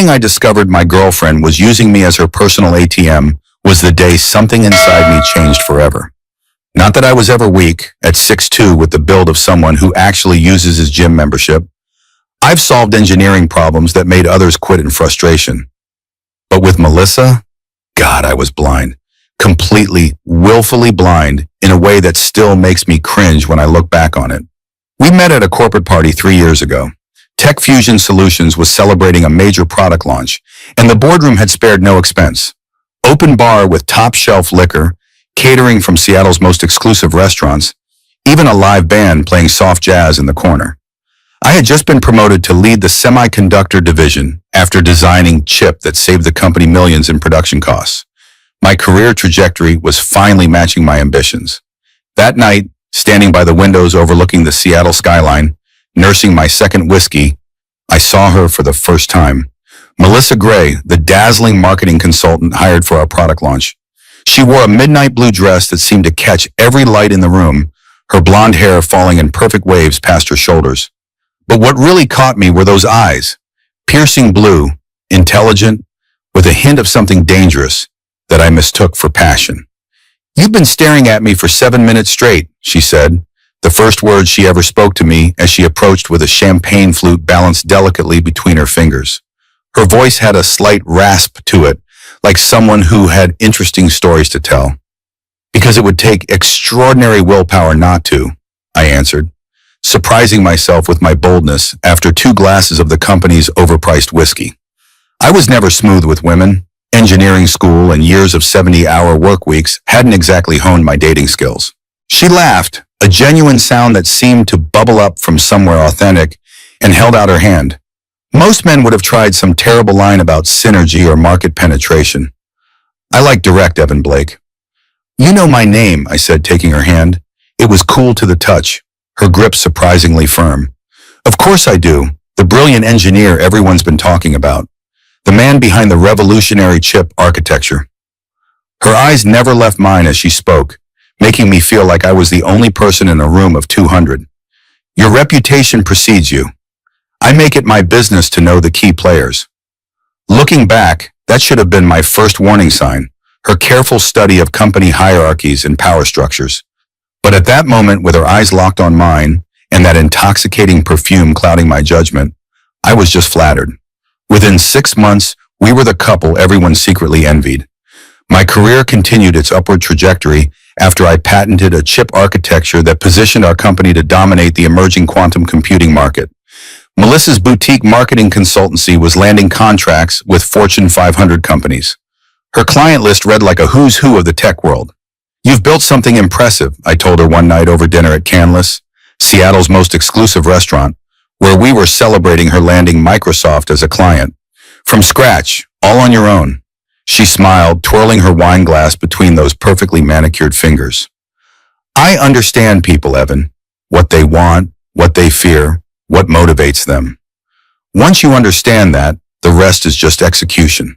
morning I discovered my girlfriend was using me as her personal ATM was the day something inside me changed forever. Not that I was ever weak at 6'2" with the build of someone who actually uses his gym membership. I've solved engineering problems that made others quit in frustration. But with Melissa, God, I was blind. Completely, willfully blind in a way that still makes me cringe when I look back on it. We met at a corporate party 3 years ago. Tech Fusion Solutions was celebrating a major product launch, and the boardroom had spared no expense. Open bar with top-shelf liquor, catering from Seattle's most exclusive restaurants, even a live band playing soft jazz in the corner. I had just been promoted to lead the semiconductor division after designing chip that saved the company millions in production costs. My career trajectory was finally matching my ambitions. That night, standing by the windows overlooking the Seattle skyline, nursing my second whiskey, I saw her for the first time. Melissa Gray, the dazzling marketing consultant hired for our product launch. She wore a midnight blue dress that seemed to catch every light in the room, her blonde hair falling in perfect waves past her shoulders. But what really caught me were those eyes, piercing blue, intelligent, with a hint of something dangerous that I mistook for passion. "You've been staring at me for 7 minutes straight," she said, the first words she ever spoke to me as she approached with a champagne flute balanced delicately between her fingers. Her voice had a slight rasp to it, like someone who had interesting stories to tell. "Because it would take extraordinary willpower not to," I answered, surprising myself with my boldness after 2 glasses of the company's overpriced whiskey. I was never smooth with women. Engineering school and years of 70-hour work weeks hadn't exactly honed my dating skills. She laughed, a genuine sound that seemed to bubble up from somewhere authentic, and held out her hand. Most men would have tried some terrible line about synergy or market penetration. I like direct, Evan Blake. "You know my name," I said, taking her hand. It was cool to the touch, her grip surprisingly firm. "Of course I do. The brilliant engineer everyone's been talking about. The man behind the revolutionary chip architecture." Her eyes never left mine as she spoke, making me feel like I was the only person in a room of 200. "Your reputation precedes you. I make it my business to know the key players." Looking back, that should have been my first warning sign, her careful study of company hierarchies and power structures. But at that moment, with her eyes locked on mine and that intoxicating perfume clouding my judgment, I was just flattered. Within 6 months, we were the couple everyone secretly envied. My career continued its upward trajectory after I patented a chip architecture that positioned our company to dominate the emerging quantum computing market. Melissa's boutique marketing consultancy was landing contracts with Fortune 500 companies. Her client list read like a who's who of the tech world. "You've built something impressive," I told her one night over dinner at Canlis, Seattle's most exclusive restaurant, where we were celebrating her landing Microsoft as a client. "From scratch, all on your own." She smiled, twirling her wine glass between those perfectly manicured fingers. "I understand people, Evan. What they want, what they fear, what motivates them. Once you understand that, the rest is just execution."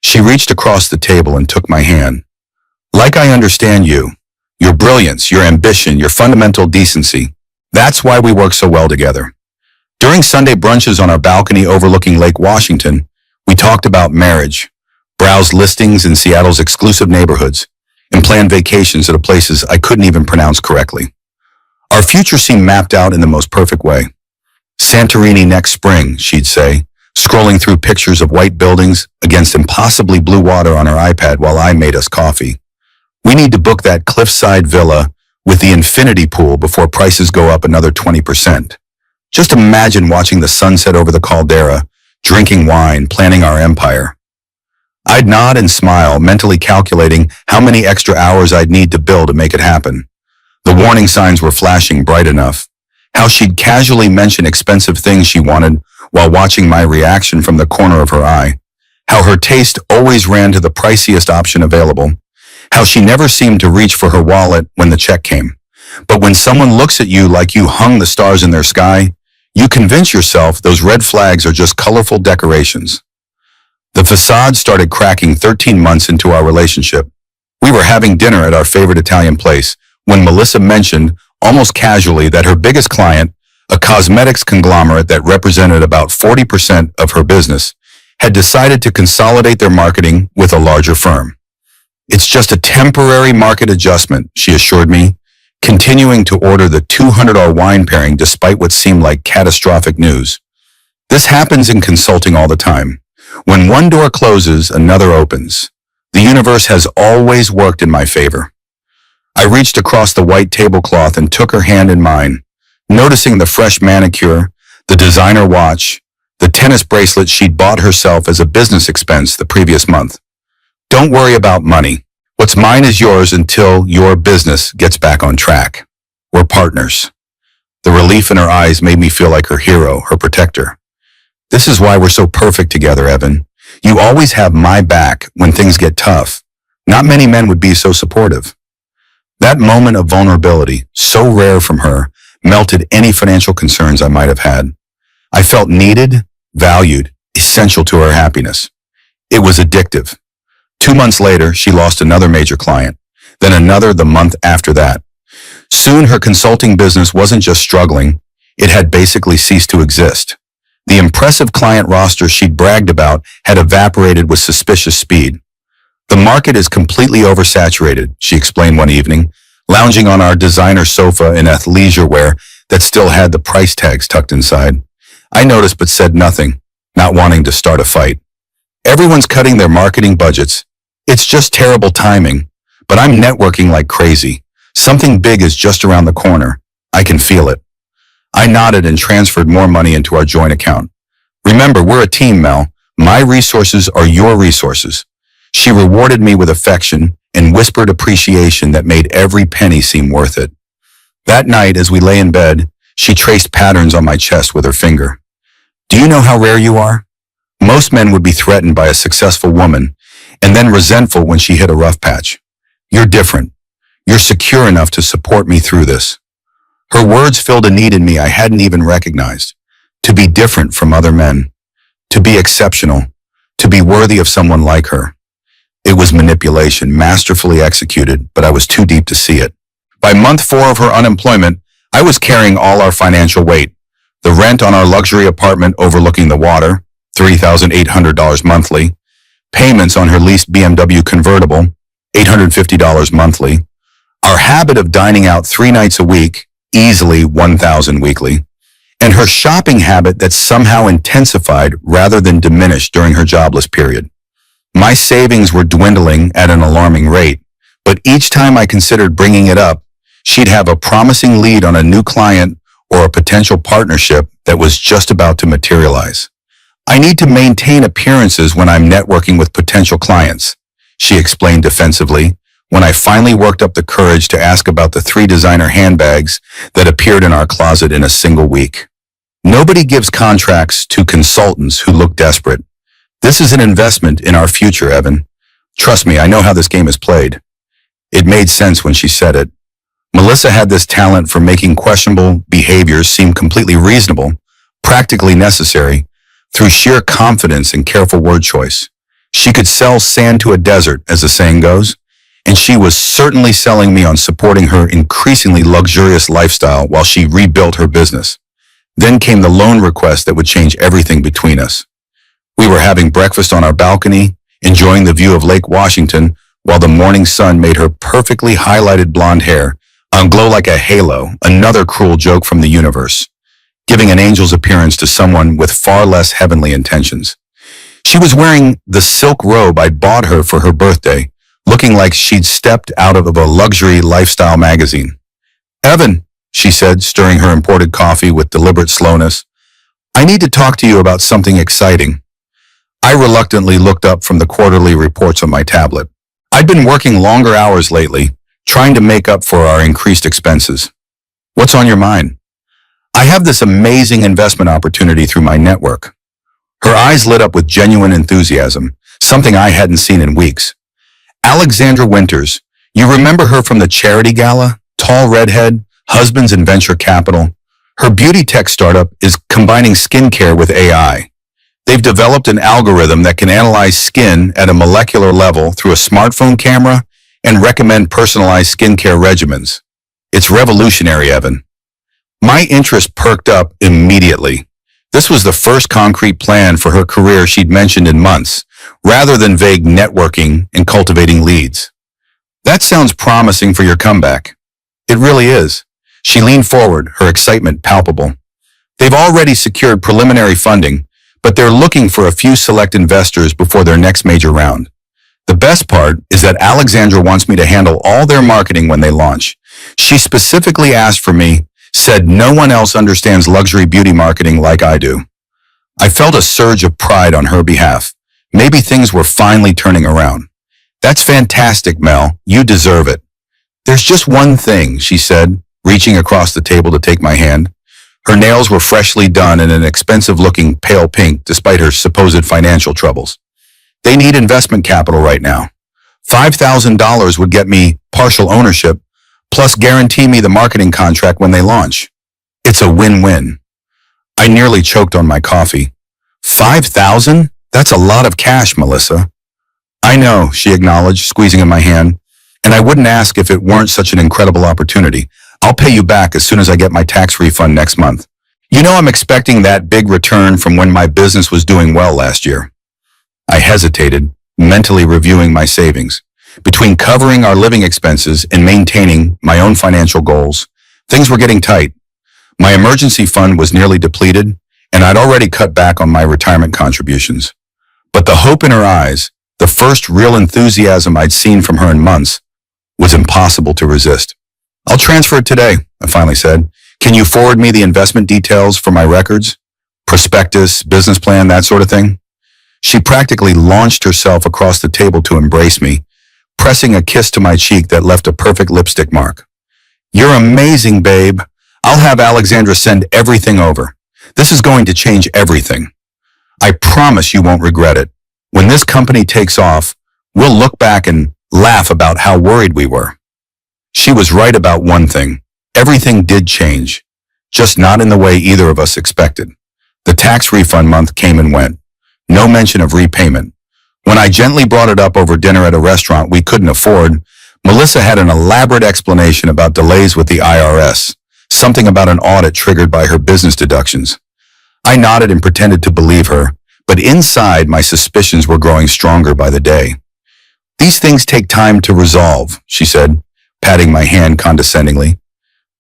She reached across the table and took my hand. "Like I understand you, your brilliance, your ambition, your fundamental decency. That's why we work so well together." During Sunday brunches on our balcony overlooking Lake Washington, we talked about marriage, browsed listings in Seattle's exclusive neighborhoods, and planned vacations at places I couldn't even pronounce correctly. Our future seemed mapped out in the most perfect way. "Santorini next spring," she'd say, scrolling through pictures of white buildings against impossibly blue water on her iPad while I made us coffee. "We need to book that cliffside villa with the infinity pool before prices go up another 20%. Just imagine watching the sunset over the caldera, drinking wine, planning our empire." I'd nod and smile, mentally calculating how many extra hours I'd need to bill to make it happen. The warning signs were flashing bright enough. How she'd casually mention expensive things she wanted while watching my reaction from the corner of her eye. How her taste always ran to the priciest option available. How she never seemed to reach for her wallet when the check came. But when someone looks at you like you hung the stars in their sky, you convince yourself those red flags are just colorful decorations. The facade started cracking 13 months into our relationship. We were having dinner at our favorite Italian place when Melissa mentioned, almost casually, that her biggest client, a cosmetics conglomerate that represented about 40% of her business, had decided to consolidate their marketing with a larger firm. It's just a temporary market adjustment, she assured me, continuing to order the $200 wine pairing despite what seemed like catastrophic news. This happens in consulting all the time. When one door closes, another opens. The universe has always worked in my favor. I reached across the white tablecloth and took her hand in mine, noticing the fresh manicure, the designer watch, the tennis bracelet she'd bought herself as a business expense the previous month. Don't worry about money. What's mine is yours until your business gets back on track. We're partners. The relief in her eyes made me feel like her hero, her protector. This is why we're so perfect together, Evan. You always have my back when things get tough. Not many men would be so supportive. That moment of vulnerability, so rare from her, melted any financial concerns I might have had. I felt needed, valued, essential to her happiness. It was addictive. 2 months later, she lost another major client, then another the month after that. Soon, her consulting business wasn't just struggling, it had basically ceased to exist. The impressive client roster she'd bragged about had evaporated with suspicious speed. The market is completely oversaturated, she explained one evening, lounging on our designer sofa in athleisure wear that still had the price tags tucked inside. I noticed but said nothing, not wanting to start a fight. Everyone's cutting their marketing budgets. It's just terrible timing, but I'm networking like crazy. Something big is just around the corner. I can feel it. I nodded and transferred more money into our joint account. Remember, we're a team, Mel. My resources are your resources. She rewarded me with affection and whispered appreciation that made every penny seem worth it. That night, as we lay in bed, she traced patterns on my chest with her finger. Do you know how rare you are? Most men would be threatened by a successful woman and then resentful when she hit a rough patch. You're different. You're secure enough to support me through this. Her words filled a need in me I hadn't even recognized. To be different from other men. To be exceptional. To be worthy of someone like her. It was manipulation, masterfully executed, but I was too deep to see it. By month 4 of her unemployment, I was carrying all our financial weight. The rent on our luxury apartment overlooking the water, $3,800 monthly. Payments on her leased BMW convertible, $850 monthly. Our habit of dining out 3 nights a week, easily $1,000 weekly. And her shopping habit that somehow intensified rather than diminished during her jobless period. My savings were dwindling at an alarming rate, but each time I considered bringing it up, she'd have a promising lead on a new client or a potential partnership that was just about to materialize. I need to maintain appearances when I'm networking with potential clients, she explained defensively, when I finally worked up the courage to ask about the 3 designer handbags that appeared in our closet in a single week. Nobody gives contracts to consultants who look desperate. This is an investment in our future, Evan. Trust me, I know how this game is played. It made sense when she said it. Melissa had this talent for making questionable behaviors seem completely reasonable, practically necessary, through sheer confidence and careful word choice. She could sell sand to a desert, as the saying goes, and she was certainly selling me on supporting her increasingly luxurious lifestyle while she rebuilt her business. Then came the loan request that would change everything between us. We were having breakfast on our balcony, enjoying the view of Lake Washington, while the morning sun made her perfectly highlighted blonde hair glow like a halo, another cruel joke from the universe, giving an angel's appearance to someone with far less heavenly intentions. She was wearing the silk robe I bought her for her birthday, looking like she'd stepped out of a luxury lifestyle magazine. Evan, she said, stirring her imported coffee with deliberate slowness, I need to talk to you about something exciting. I reluctantly looked up from the quarterly reports on my tablet. I'd been working longer hours lately, trying to make up for our increased expenses. What's on your mind? I have this amazing investment opportunity through my network. Her eyes lit up with genuine enthusiasm, something I hadn't seen in weeks. Alexandra Winters, you remember her from the charity gala? Tall redhead, husbands in venture capital. Her beauty tech startup is combining skincare with AI. They've developed an algorithm that can analyze skin at a molecular level through a smartphone camera and recommend personalized skincare regimens. It's revolutionary, Evan. My interest perked up immediately. This was the first concrete plan for her career she'd mentioned in months, rather than vague networking and cultivating leads. That sounds promising for your comeback. It really is. She leaned forward, her excitement palpable. They've already secured preliminary funding, but they're looking for a few select investors before their next major round. The best part is that Alexandra wants me to handle all their marketing when they launch. She specifically asked for me, said no one else understands luxury beauty marketing like I do. I felt a surge of pride on her behalf. Maybe things were finally turning around. That's fantastic, Mel. You deserve it. There's just one thing, she said, reaching across the table to take my hand. Her nails were freshly done in an expensive-looking pale pink despite her supposed financial troubles. They need investment capital right now. $5,000 would get me partial ownership, plus guarantee me the marketing contract when they launch. It's a win-win. I nearly choked on my coffee. $5,000? That's a lot of cash, Melissa. I know, she acknowledged, squeezing in my hand, and I wouldn't ask if it weren't such an incredible opportunity. I'll pay you back as soon as I get my tax refund next month. You know I'm expecting that big return from when my business was doing well last year. I hesitated, mentally reviewing my savings. Between covering our living expenses and maintaining my own financial goals, things were getting tight. My emergency fund was nearly depleted, and I'd already cut back on my retirement contributions. But the hope in her eyes, the first real enthusiasm I'd seen from her in months, was impossible to resist. I'll transfer it today, I finally said. Can you forward me the investment details for my records? Prospectus, business plan, that sort of thing? She practically launched herself across the table to embrace me, pressing a kiss to my cheek that left a perfect lipstick mark. You're amazing, babe. I'll have Alexandra send everything over. This is going to change everything. I promise you won't regret it. When this company takes off, we'll look back and laugh about how worried we were. She was right about one thing. Everything did change, just not in the way either of us expected. The tax refund month came and went. No mention of repayment. When I gently brought it up over dinner at a restaurant we couldn't afford, Melissa had an elaborate explanation about delays with the IRS, something about an audit triggered by her business deductions. I nodded and pretended to believe her, but inside my suspicions were growing stronger by the day. These things take time to resolve, she said, patting my hand condescendingly.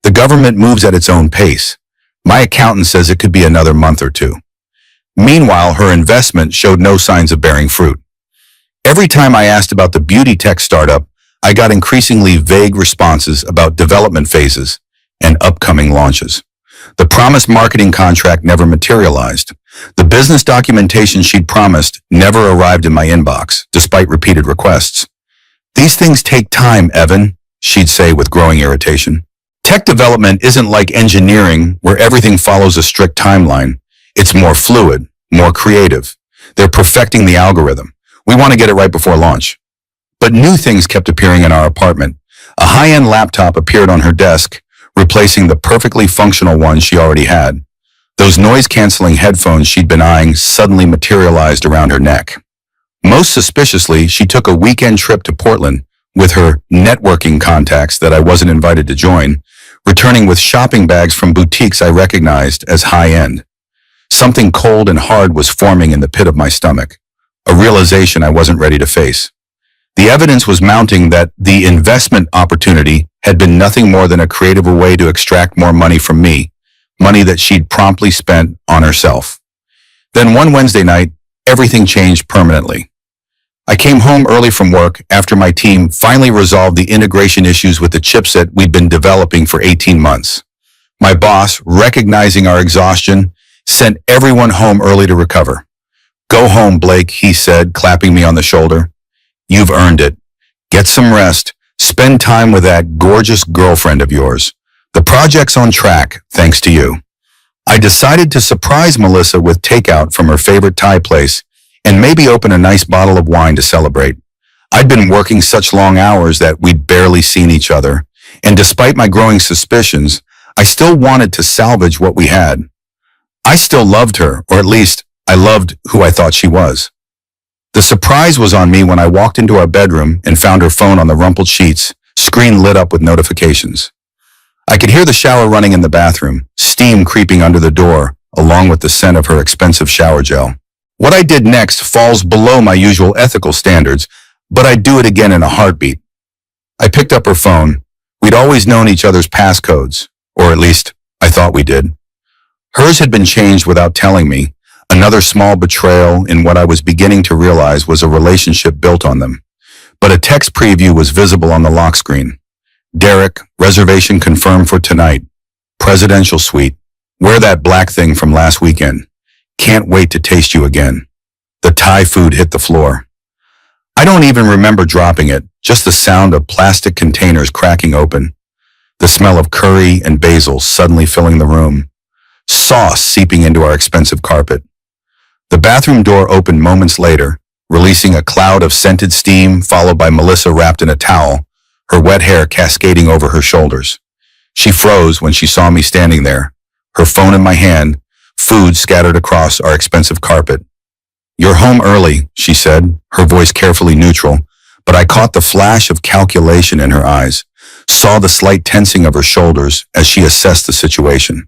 The government moves at its own pace. My accountant says it could be another month or two. Meanwhile, her investment showed no signs of bearing fruit. Every time I asked about the beauty tech startup, I got increasingly vague responses about development phases and upcoming launches. The promised marketing contract never materialized. The business documentation she'd promised never arrived in my inbox, despite repeated requests. These things take time, Evan, she'd say with growing irritation. Tech development isn't like engineering where everything follows a strict timeline. It's more fluid, more creative. They're perfecting the algorithm. We want to get it right before launch. But new things kept appearing in our apartment. A high-end laptop appeared on her desk, replacing the perfectly functional one she already had. Those noise-canceling headphones she'd been eyeing suddenly materialized around her neck. Most suspiciously, she took a weekend trip to Portland with her networking contacts that I wasn't invited to join, returning with shopping bags from boutiques I recognized as high-end. Something cold and hard was forming in the pit of my stomach, a realization I wasn't ready to face. The evidence was mounting that the investment opportunity had been nothing more than a creative way to extract more money from me, money that she'd promptly spent on herself. Then one Wednesday night, everything changed permanently. I came home early from work after my team finally resolved the integration issues with the chipset we'd been developing for 18 months. My boss, recognizing our exhaustion, sent everyone home early to recover. Go home, Blake, he said, clapping me on the shoulder. You've earned it. Get some rest. Spend time with that gorgeous girlfriend of yours. The project's on track, thanks to you. I decided to surprise Melissa with takeout from her favorite Thai place and maybe open a nice bottle of wine to celebrate. I'd been working such long hours that we'd barely seen each other, and despite my growing suspicions, I still wanted to salvage what we had. I still loved her, or at least I loved who I thought she was. The surprise was on me when I walked into our bedroom and found her phone on the rumpled sheets, screen lit up with notifications. I could hear the shower running in the bathroom, steam creeping under the door, along with the scent of her expensive shower gel. What I did next falls below my usual ethical standards, but I'd do it again in a heartbeat. I picked up her phone. We'd always known each other's passcodes, or at least I thought we did. Hers had been changed without telling me, another small betrayal in what I was beginning to realize was a relationship built on them. But a text preview was visible on the lock screen. Derek, reservation confirmed for tonight. Presidential suite. Wear that black thing from last weekend. Can't wait to taste you again. The Thai food hit the floor. I don't even remember dropping it, just the sound of plastic containers cracking open. The smell of curry and basil suddenly filling the room. Sauce seeping into our expensive carpet. The bathroom door opened moments later, releasing a cloud of scented steam followed by Melissa wrapped in a towel, her wet hair cascading over her shoulders. She froze when she saw me standing there, her phone in my hand, food scattered across our expensive carpet. "You're home early," she said, her voice carefully neutral, but I caught the flash of calculation in her eyes, saw the slight tensing of her shoulders as she assessed the situation.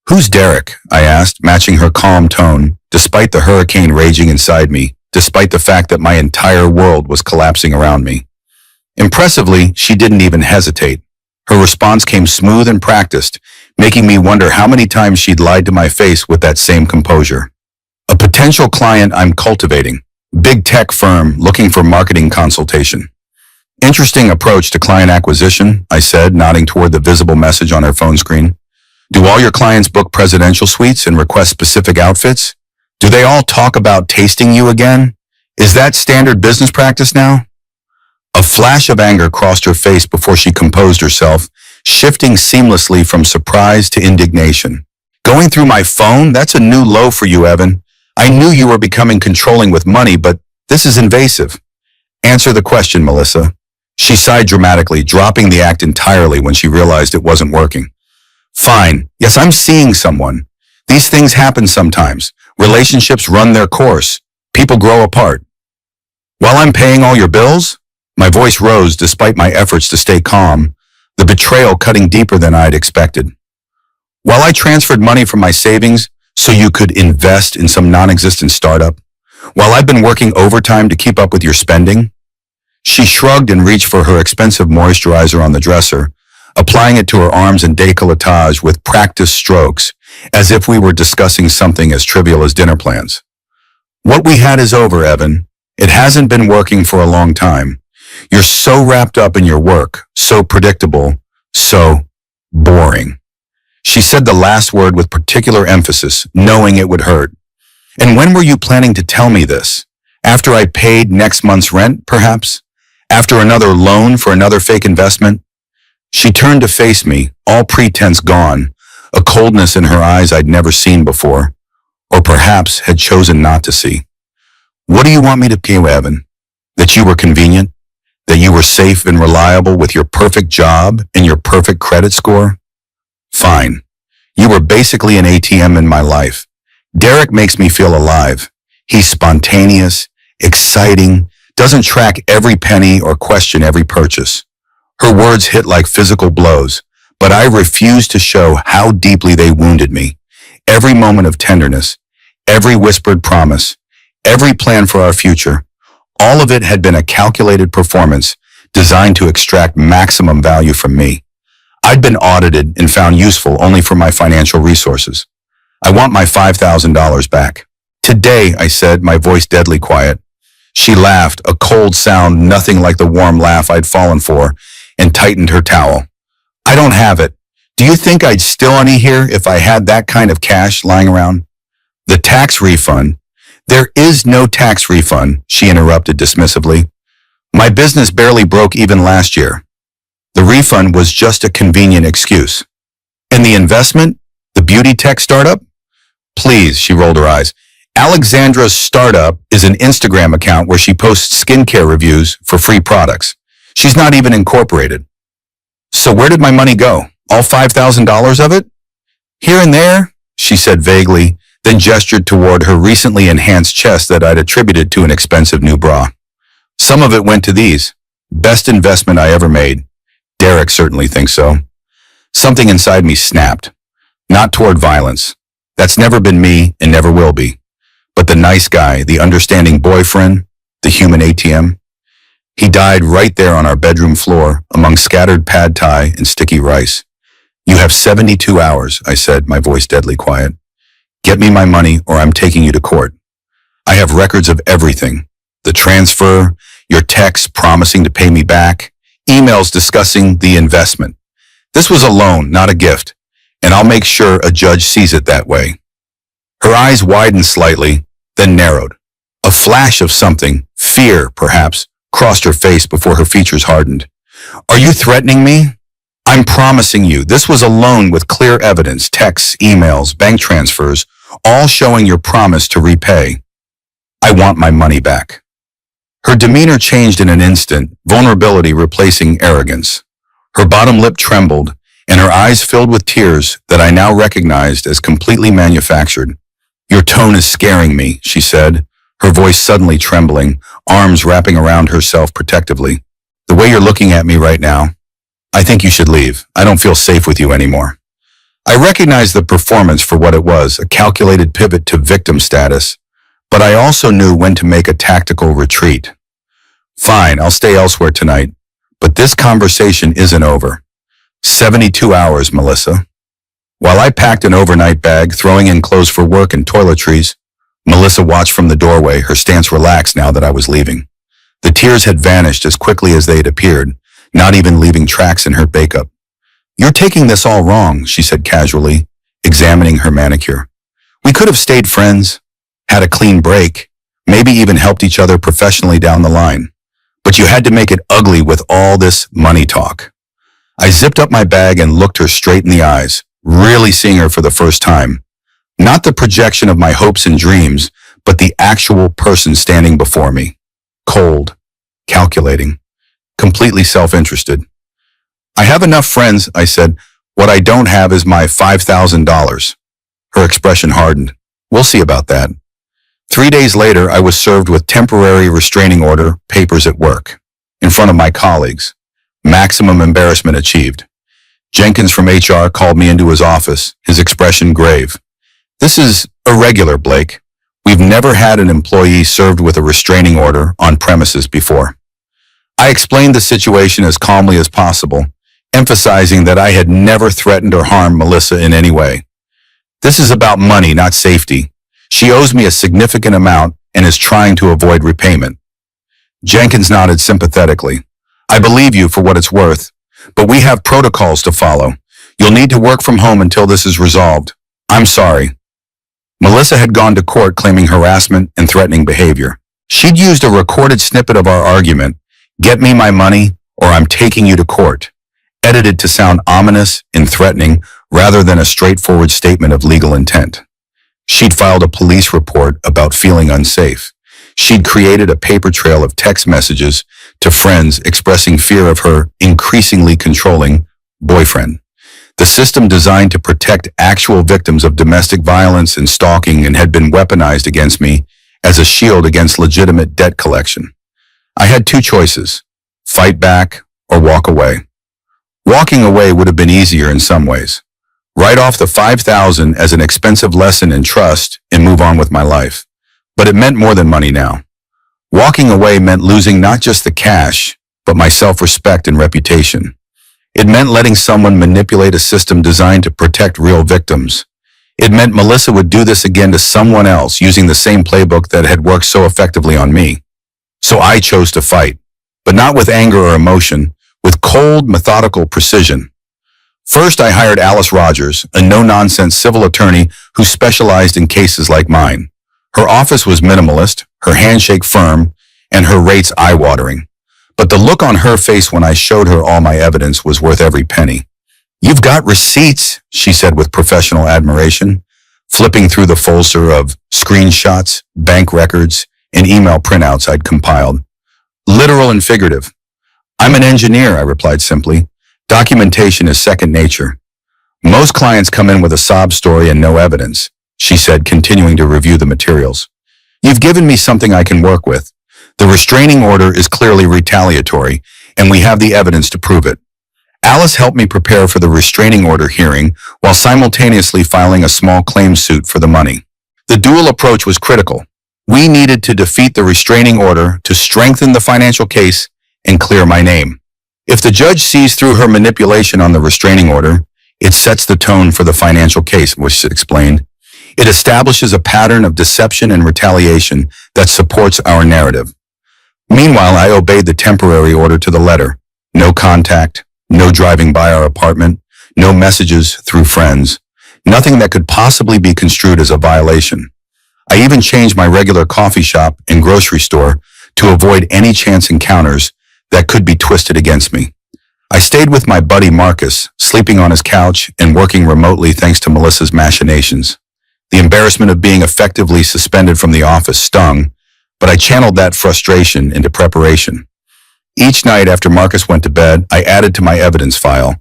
"Who's Derek?" I asked, matching her calm tone, despite the hurricane raging inside me, despite the fact that my entire world was collapsing around me. Impressively, she didn't even hesitate. Her response came smooth and practiced, making me wonder how many times she'd lied to my face with that same composure. "A potential client I'm cultivating. Big tech firm looking for marketing consultation." "Interesting approach to client acquisition," I said, nodding toward the visible message on her phone screen. "Do all your clients book presidential suites and request specific outfits? Do they all talk about tasting you again? Is that standard business practice now?" A flash of anger crossed her face before she composed herself, shifting seamlessly from surprise to indignation. "Going through my phone? That's a new low for you, Evan. I knew you were becoming controlling with money, but this is invasive." "Answer the question, Melissa." She sighed dramatically, dropping the act entirely when she realized it wasn't working. "Fine. Yes, I'm seeing someone. These things happen sometimes. Relationships run their course. People grow apart." "While I'm paying all your bills?" My voice rose despite my efforts to stay calm, the betrayal cutting deeper than I'd expected. "While I transferred money from my savings so you could invest in some non-existent startup? While I've been working overtime to keep up with your spending?" She shrugged and reached for her expensive moisturizer on the dresser, applying it to her arms and décolletage with practiced strokes, as if we were discussing something as trivial as dinner plans. "What we had is over, Evan. It hasn't been working for a long time. You're so wrapped up in your work, so predictable, so boring." She said the last word with particular emphasis, knowing it would hurt. "And when were you planning to tell me this? After I paid next month's rent, perhaps? After another loan for another fake investment?" She turned to face me, all pretense gone, a coldness in her eyes I'd never seen before, or perhaps had chosen not to see. "What do you want me to do, Evan? That you were convenient? That you were safe and reliable with your perfect job and your perfect credit score? Fine. You were basically an ATM in my life. Derek makes me feel alive. He's spontaneous, exciting, doesn't track every penny or question every purchase." Her words hit like physical blows, but I refused to show how deeply they wounded me. Every moment of tenderness, every whispered promise, every plan for our future, all of it had been a calculated performance designed to extract maximum value from me. I'd been audited and found useful only for my financial resources. "I want my $5,000 back." "Today," I said, my voice deadly quiet. She laughed, a cold sound nothing like the warm laugh I'd fallen for, and tightened her towel. "I don't have it. Do you think I'd still any here if I had that kind of cash lying around?" "The tax refund." "There is no tax refund," she interrupted dismissively. "My business barely broke even last year. The refund was just a convenient excuse." "And the investment? The beauty tech startup?" "Please," she rolled her eyes. "Alexandra's startup is an Instagram account where she posts skincare reviews for free products. She's not even incorporated." "So where did my money go? All $5,000 of it?" "Here and there," she said vaguely, then gestured toward her recently enhanced chest that I'd attributed to an expensive new bra. "Some of it went to these. Best investment I ever made. Derek certainly thinks so." Something inside me snapped. Not toward violence. That's never been me and never will be. But the nice guy, the understanding boyfriend, the human ATM, he died right there on our bedroom floor among scattered pad thai and sticky rice. You have 72 hours, I said, my voice deadly quiet. Get me my money or I'm taking you to court. I have records of everything. The transfer, your texts promising to pay me back, emails discussing the investment. This was a loan, not a gift, and I'll make sure a judge sees it that way. Her eyes widened slightly, then narrowed. A flash of something, fear perhaps, crossed her face before her features hardened. Are you threatening me? I'm promising you, this was a loan with clear evidence, texts, emails, bank transfers, all showing your promise to repay. I want my money back. Her demeanor changed in an instant, vulnerability replacing arrogance. Her bottom lip trembled, and her eyes filled with tears that I now recognized as completely manufactured. Your tone is scaring me, she said, her voice suddenly trembling, arms wrapping around herself protectively. The way you're looking at me right now, I think you should leave. I don't feel safe with you anymore. I recognized the performance for what it was, a calculated pivot to victim status, but I also knew when to make a tactical retreat. Fine, I'll stay elsewhere tonight, but this conversation isn't over. 72 hours, Melissa. While I packed an overnight bag, throwing in clothes for work and toiletries, Melissa watched from the doorway, her stance relaxed now that I was leaving. The tears had vanished as quickly as they had appeared, not even leaving tracks in her makeup. You're taking this all wrong, she said casually, examining her manicure. We could have stayed friends, had a clean break, maybe even helped each other professionally down the line. But you had to make it ugly with all this money talk. I zipped up my bag and looked her straight in the eyes, really seeing her for the first time. Not the projection of my hopes and dreams, but the actual person standing before me. Cold, calculating, completely self-interested. I have enough friends, I said. What I don't have is my $5,000. Her expression hardened. We'll see about that. 3 days later, I was served with temporary restraining order papers at work, in front of my colleagues. Maximum embarrassment achieved. Jenkins from HR called me into his office, his expression grave. This is irregular, Blake. We've never had an employee served with a restraining order on premises before. I explained the situation as calmly as possible, emphasizing that I had never threatened or harmed Melissa in any way. This is about money, not safety. She owes me a significant amount and is trying to avoid repayment. Jenkins nodded sympathetically. I believe you for what it's worth, but we have protocols to follow. You'll need to work from home until this is resolved. I'm sorry. Melissa had gone to court claiming harassment and threatening behavior. She'd used a recorded snippet of our argument, get me my money or I'm taking you to court, edited to sound ominous and threatening rather than a straightforward statement of legal intent. She'd filed a police report about feeling unsafe. She'd created a paper trail of text messages to friends expressing fear of her increasingly controlling boyfriend. The system designed to protect actual victims of domestic violence and stalking and had been weaponized against me as a shield against legitimate debt collection. I had two choices, fight back or walk away. Walking away would have been easier in some ways. Write off the $5,000 as an expensive lesson in trust and move on with my life. But it meant more than money now. Walking away meant losing not just the cash, but my self-respect and reputation. It meant letting someone manipulate a system designed to protect real victims. It meant Melissa would do this again to someone else using the same playbook that had worked so effectively on me. So I chose to fight, but not with anger or emotion, with cold, methodical precision. First, I hired Alice Rogers, a no-nonsense civil attorney who specialized in cases like mine. Her office was minimalist, her handshake firm, and her rates eye-watering. But the look on her face when I showed her all my evidence was worth every penny. You've got receipts, she said with professional admiration, flipping through the folder of screenshots, bank records, and email printouts I'd compiled. Literal and figurative. I'm an engineer, I replied simply. Documentation is second nature. Most clients come in with a sob story and no evidence, she said, continuing to review the materials. You've given me something I can work with. The restraining order is clearly retaliatory, and we have the evidence to prove it. Alice helped me prepare for the restraining order hearing while simultaneously filing a small claims suit for the money. The dual approach was critical. We needed to defeat the restraining order to strengthen the financial case and clear my name. If the judge sees through her manipulation on the restraining order, it sets the tone for the financial case, which explained. It establishes a pattern of deception and retaliation that supports our narrative. Meanwhile, I obeyed the temporary order to the letter. No contact, no driving by our apartment, no messages through friends, nothing that could possibly be construed as a violation. I even changed my regular coffee shop and grocery store to avoid any chance encounters that could be twisted against me. I stayed with my buddy Marcus, sleeping on his couch and working remotely thanks to Melissa's machinations. The embarrassment of being effectively suspended from the office stung, but I channeled that frustration into preparation. Each night after Marcus went to bed, I added to my evidence file,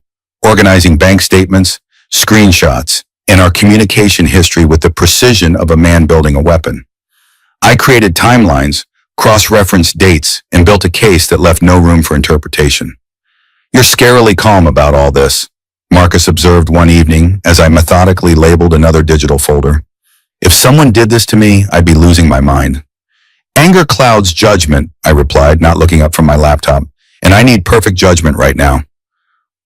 organizing bank statements, screenshots, and our communication history with the precision of a man building a weapon. I created timelines, cross-referenced dates, and built a case that left no room for interpretation. "You're scarily calm about all this," Marcus observed one evening as I methodically labeled another digital folder. "If someone did this to me, I'd be losing my mind." "Anger clouds judgment," I replied, not looking up from my laptop, "and I need perfect judgment right now."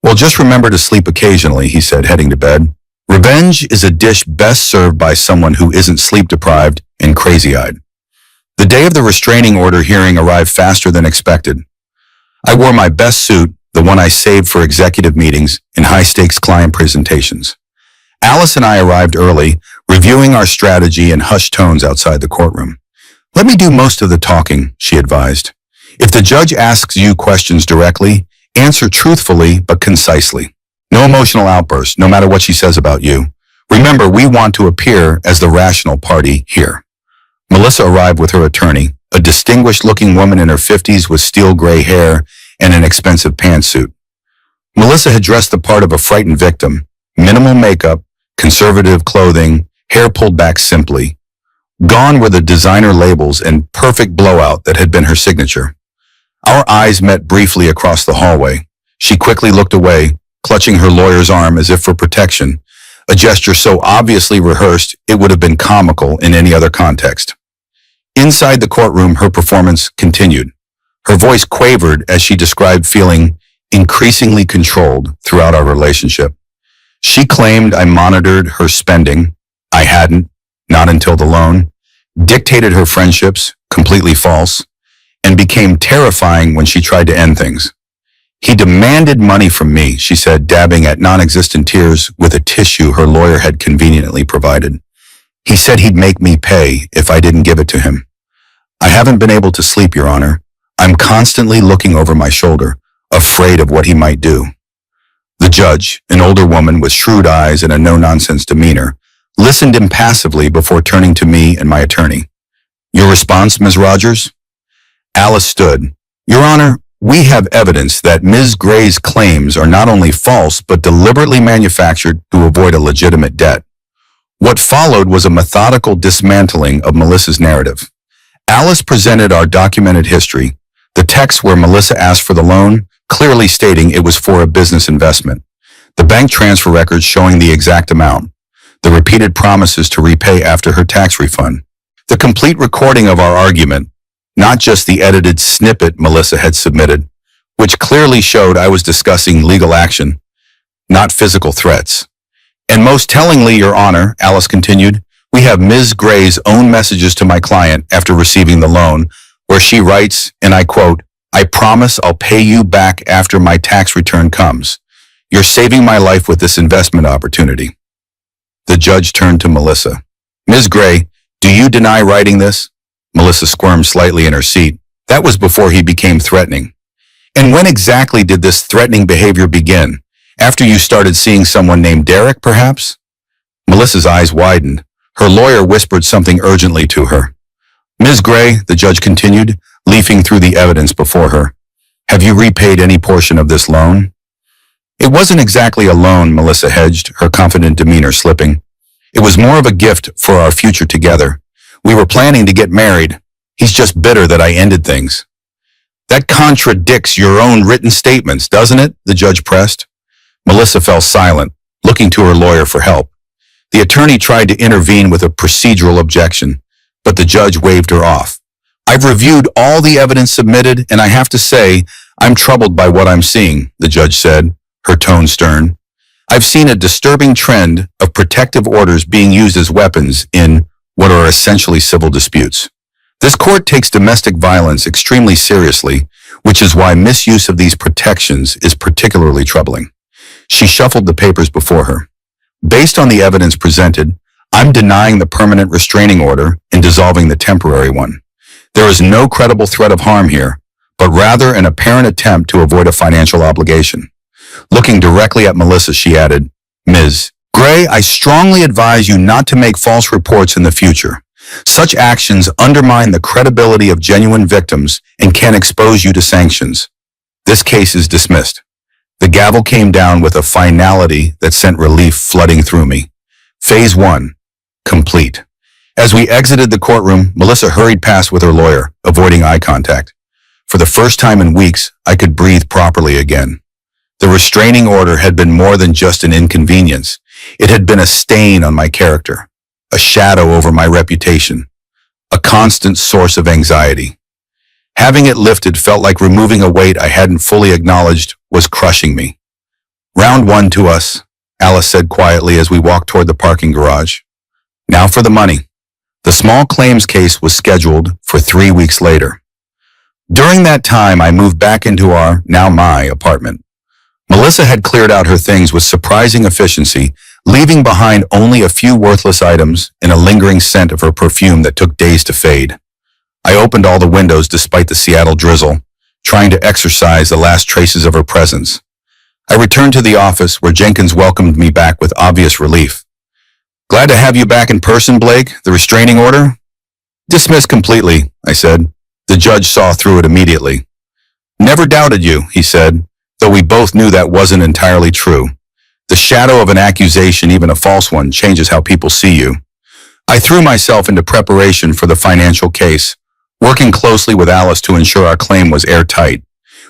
"Well, just remember to sleep occasionally," he said, heading to bed. Revenge is a dish best served by someone who isn't sleep-deprived and crazy-eyed. The day of the restraining order hearing arrived faster than expected. I wore my best suit, the one I saved for executive meetings and high-stakes client presentations. Alice and I arrived early, reviewing our strategy in hushed tones outside the courtroom. "Let me do most of the talking," she advised. "If the judge asks you questions directly, answer truthfully but concisely. No emotional outbursts, no matter what she says about you. Remember, we want to appear as the rational party here." Melissa arrived with her attorney, a distinguished-looking woman in her 50s with steel gray hair and an expensive pantsuit. Melissa had dressed the part of a frightened victim, minimal makeup, conservative clothing, hair pulled back simply. Gone were the designer labels and perfect blowout that had been her signature. Our eyes met briefly across the hallway. She quickly looked away, clutching her lawyer's arm as if for protection, a gesture so obviously rehearsed it would have been comical in any other context. Inside the courtroom, her performance continued. Her voice quavered as she described feeling increasingly controlled throughout our relationship. She claimed I monitored her spending. I hadn't, not until the loan, dictated her friendships, completely false, and became terrifying when she tried to end things. "He demanded money from me," she said, dabbing at non-existent tears with a tissue her lawyer had conveniently provided. "He said he'd make me pay if I didn't give it to him. I haven't been able to sleep, Your Honor. I'm constantly looking over my shoulder, afraid of what he might do." The judge, an older woman with shrewd eyes and a no-nonsense demeanor, listened impassively before turning to me and my attorney. "Your response, Ms. Rogers?" Alice stood. "Your Honor, we have evidence that Ms. Gray's claims are not only false but deliberately manufactured to avoid a legitimate debt." What followed was a methodical dismantling of Melissa's narrative. Alice presented our documented history, the text where Melissa asked for the loan, clearly stating it was for a business investment, the bank transfer records showing the exact amount, the repeated promises to repay after her tax refund, the complete recording of our argument, not just the edited snippet Melissa had submitted, which clearly showed I was discussing legal action, not physical threats. "And most tellingly, Your Honor," Alice continued, "we have Ms. Gray's own messages to my client after receiving the loan, where she writes, and I quote, 'I promise I'll pay you back after my tax return comes. You're saving my life with this investment opportunity.'" The judge turned to Melissa. "Ms. Gray, do you deny writing this?" Melissa squirmed slightly in her seat. That was before he became threatening. "And when exactly did this threatening behavior begin? After you started seeing someone named Derek, perhaps?" Melissa's eyes widened. Her lawyer whispered something urgently to her. "Ms. Gray," the judge continued, leafing through the evidence before her, "have you repaid any portion of this loan?" "It wasn't exactly a loan," Melissa hedged, her confident demeanor slipping. "It was more of a gift for our future together. We were planning to get married. He's just bitter that I ended things." "That contradicts your own written statements, doesn't it?" the judge pressed. Melissa fell silent, looking to her lawyer for help. The attorney tried to intervene with a procedural objection, but the judge waved her off. I've reviewed all the evidence submitted, and I have to say, I'm troubled by what I'm seeing, the judge said, her tone stern. I've seen a disturbing trend of protective orders being used as weapons in what are essentially civil disputes. This court takes domestic violence extremely seriously, which is why misuse of these protections is particularly troubling. She shuffled the papers before her. Based on the evidence presented, I'm denying the permanent restraining order and dissolving the temporary one. There is no credible threat of harm here, but rather an apparent attempt to avoid a financial obligation. Looking directly at Melissa, she added, Ms. Gray, I strongly advise you not to make false reports in the future. Such actions undermine the credibility of genuine victims and can expose you to sanctions. This case is dismissed. The gavel came down with a finality that sent relief flooding through me. Phase 1, complete. As we exited the courtroom, Melissa hurried past with her lawyer, avoiding eye contact. For the first time in weeks, I could breathe properly again. The restraining order had been more than just an inconvenience. It had been a stain on my character, a shadow over my reputation, a constant source of anxiety. Having it lifted felt like removing a weight I hadn't fully acknowledged was crushing me. Round 1 to us, Alice said quietly as we walked toward the parking garage. Now for the money. The small claims case was scheduled for 3 weeks later. During that time, I moved back into our, now my, apartment. Melissa had cleared out her things with surprising efficiency, leaving behind only a few worthless items and a lingering scent of her perfume that took days to fade. I opened all the windows despite the Seattle drizzle, trying to exorcise the last traces of her presence. I returned to the office where Jenkins welcomed me back with obvious relief. Glad to have you back in person, Blake. The restraining order? Dismissed completely, I said. The judge saw through it immediately. Never doubted you, he said, though we both knew that wasn't entirely true. The shadow of an accusation, even a false one, changes how people see you. I threw myself into preparation for the financial case, working closely with Alice to ensure our claim was airtight.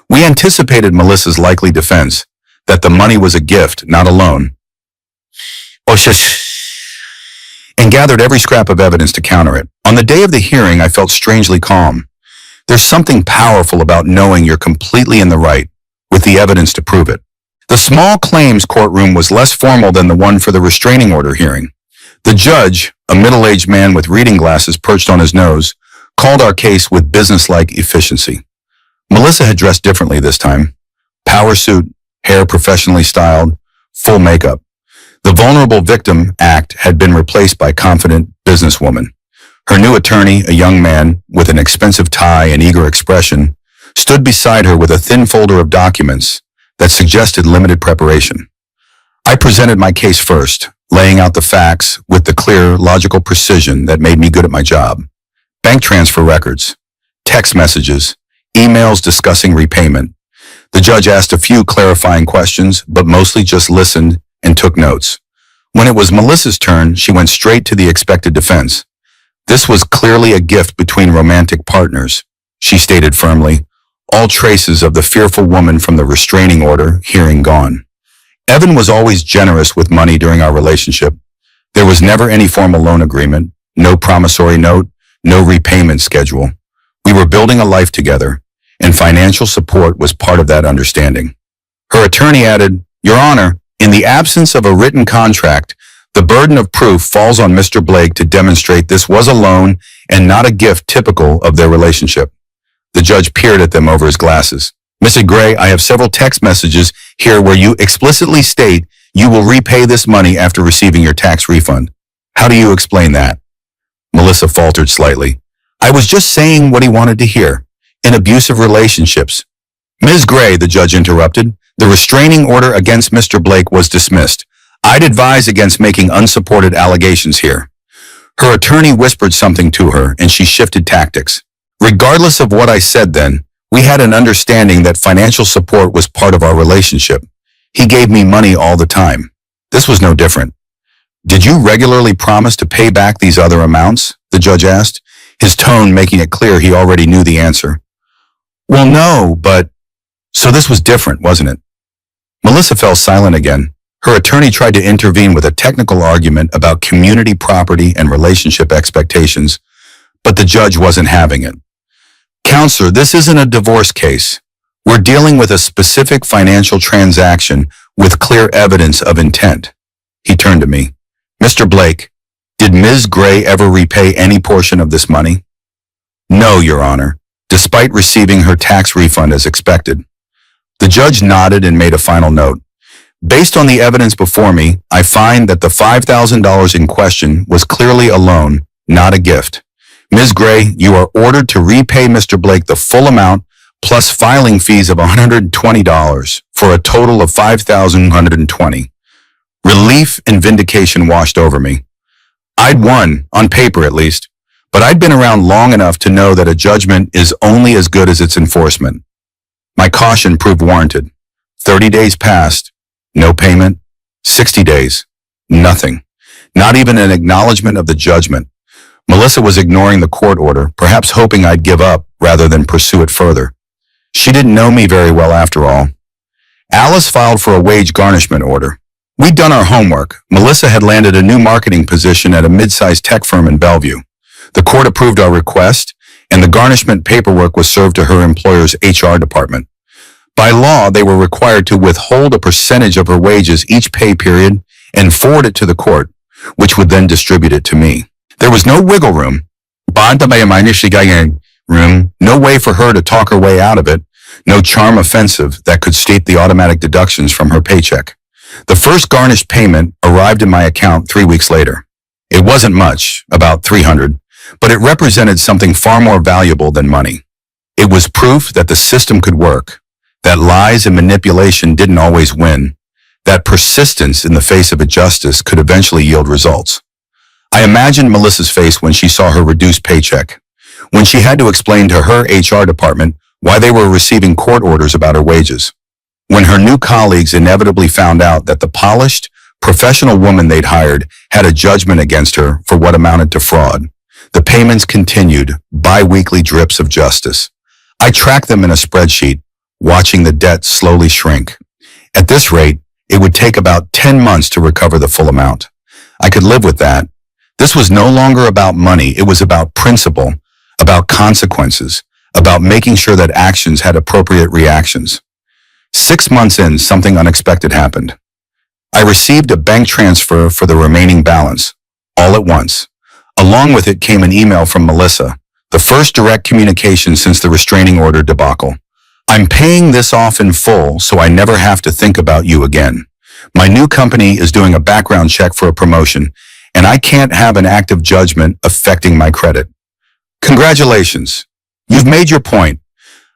We anticipated Melissa's likely defense, that the money was a gift, not a loan, and gathered every scrap of evidence to counter it. On the day of the hearing, I felt strangely calm. There's something powerful about knowing you're completely in the right, with the evidence to prove it. The small claims courtroom was less formal than the one for the restraining order hearing. The judge, a middle-aged man with reading glasses perched on his nose, called our case with businesslike efficiency. Melissa had dressed differently this time. Power suit, hair professionally styled, full makeup. The vulnerable victim act had been replaced by confident businesswoman. Her new attorney, a young man with an expensive tie and eager expression, stood beside her with a thin folder of documents that suggested limited preparation. I presented my case first, laying out the facts with the clear, logical precision that made me good at my job. Bank transfer records, text messages, emails discussing repayment. The judge asked a few clarifying questions, but mostly just listened and took notes. When it was Melissa's turn, she went straight to the expected defense. This was clearly a gift between romantic partners, she stated firmly, all traces of the fearful woman from the restraining order hearing gone. Evan was always generous with money during our relationship. There was never any formal loan agreement, no promissory note, no repayment schedule. We were building a life together, and financial support was part of that understanding. Her attorney added, Your Honor, in the absence of a written contract, the burden of proof falls on Mr. Blake to demonstrate this was a loan and not a gift typical of their relationship. The judge peered at them over his glasses. Mrs. Gray, I have several text messages here where you explicitly state you will repay this money after receiving your tax refund. How do you explain that? Melissa faltered slightly. I was just saying what he wanted to hear. In abusive relationships. Ms. Gray, the judge interrupted, the restraining order against Mr. Blake was dismissed. I'd advise against making unsupported allegations here. Her attorney whispered something to her, and she shifted tactics. Regardless of what I said then, we had an understanding that financial support was part of our relationship. He gave me money all the time. This was no different. Did you regularly promise to pay back these other amounts? The judge asked, his tone making it clear he already knew the answer. Well, no, but... So this was different, wasn't it? Melissa fell silent again. Her attorney tried to intervene with a technical argument about community property and relationship expectations, but the judge wasn't having it. Counselor, this isn't a divorce case. We're dealing with a specific financial transaction with clear evidence of intent. He turned to me. Mr. Blake, did Ms. Gray ever repay any portion of this money? No, Your Honor, despite receiving her tax refund as expected. The judge nodded and made a final note. Based on the evidence before me, I find that the $5,000 in question was clearly a loan, not a gift. Ms. Gray, you are ordered to repay Mr. Blake the full amount plus filing fees of $120 for a total of $5,120. Relief and vindication washed over me. I'd won, on paper at least, but I'd been around long enough to know that a judgment is only as good as its enforcement. My caution proved warranted. 30 days passed, no payment. 60 days, nothing. Not even an acknowledgement of the judgment. Melissa was ignoring the court order, perhaps hoping I'd give up rather than pursue it further. She didn't know me very well after all. Alice filed for a wage garnishment order. We'd done our homework. Melissa had landed a new marketing position at a mid-sized tech firm in Bellevue. The court approved our request, and the garnishment paperwork was served to her employer's HR department. By law, they were required to withhold a percentage of her wages each pay period and forward it to the court, which would then distribute it to me. There was no wiggle room. No way for her to talk her way out of it. No charm offensive that could state the automatic deductions from her paycheck. The first garnished payment arrived in my account 3 weeks later. It wasn't much, about $300, but it represented something far more valuable than money. It was proof that the system could work, that lies and manipulation didn't always win, that persistence in the face of injustice could eventually yield results. I imagined Melissa's face when she saw her reduced paycheck, when she had to explain to her HR department why they were receiving court orders about her wages, when her new colleagues inevitably found out that the polished, professional woman they'd hired had a judgment against her for what amounted to fraud. The payments continued, bi-weekly drips of justice. I tracked them in a spreadsheet, watching the debt slowly shrink. At this rate, it would take about 10 months to recover the full amount. I could live with that. This was no longer about money. It was about principle, about consequences, about making sure that actions had appropriate reactions. 6 months in, something unexpected happened. I received a bank transfer for the remaining balance, all at once. Along with it came an email from Melissa, the first direct communication since the restraining order debacle. I'm paying this off in full so I never have to think about you again. My new company is doing a background check for a promotion, and I can't have an active judgment affecting my credit. Congratulations. You've made your point.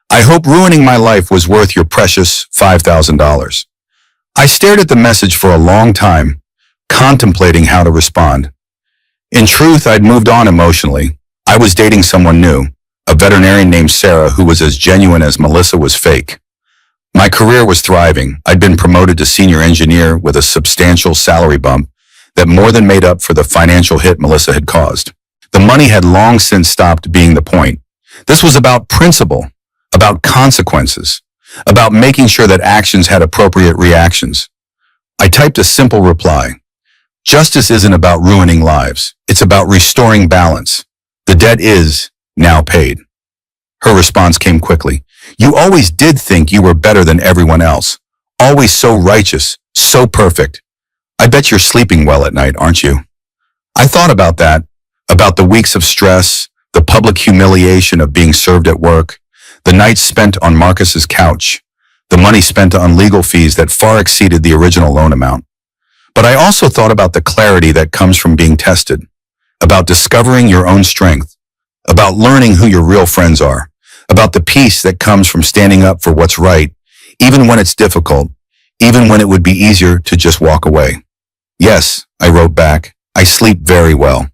I hope ruining my life was worth your precious $5,000. I stared at the message for a long time, contemplating how to respond. In truth, I'd moved on emotionally. I was dating someone new, a veterinarian named Sarah who was as genuine as Melissa was fake. My career was thriving. I'd been promoted to senior engineer with a substantial salary bump that more than made up for the financial hit Melissa had caused. The money had long since stopped being the point. This was about principle, about consequences, about making sure that actions had appropriate reactions. I typed a simple reply. Justice isn't about ruining lives. It's about restoring balance. The debt is now paid. Her response came quickly. You always did think you were better than everyone else. Always so righteous, so perfect. I bet you're sleeping well at night, aren't you? I thought about that, about the weeks of stress, the public humiliation of being served at work, the nights spent on Marcus's couch, the money spent on legal fees that far exceeded the original loan amount. But I also thought about the clarity that comes from being tested, about discovering your own strength, about learning who your real friends are, about the peace that comes from standing up for what's right, even when it's difficult, even when it would be easier to just walk away. Yes, I wrote back, I sleep very well.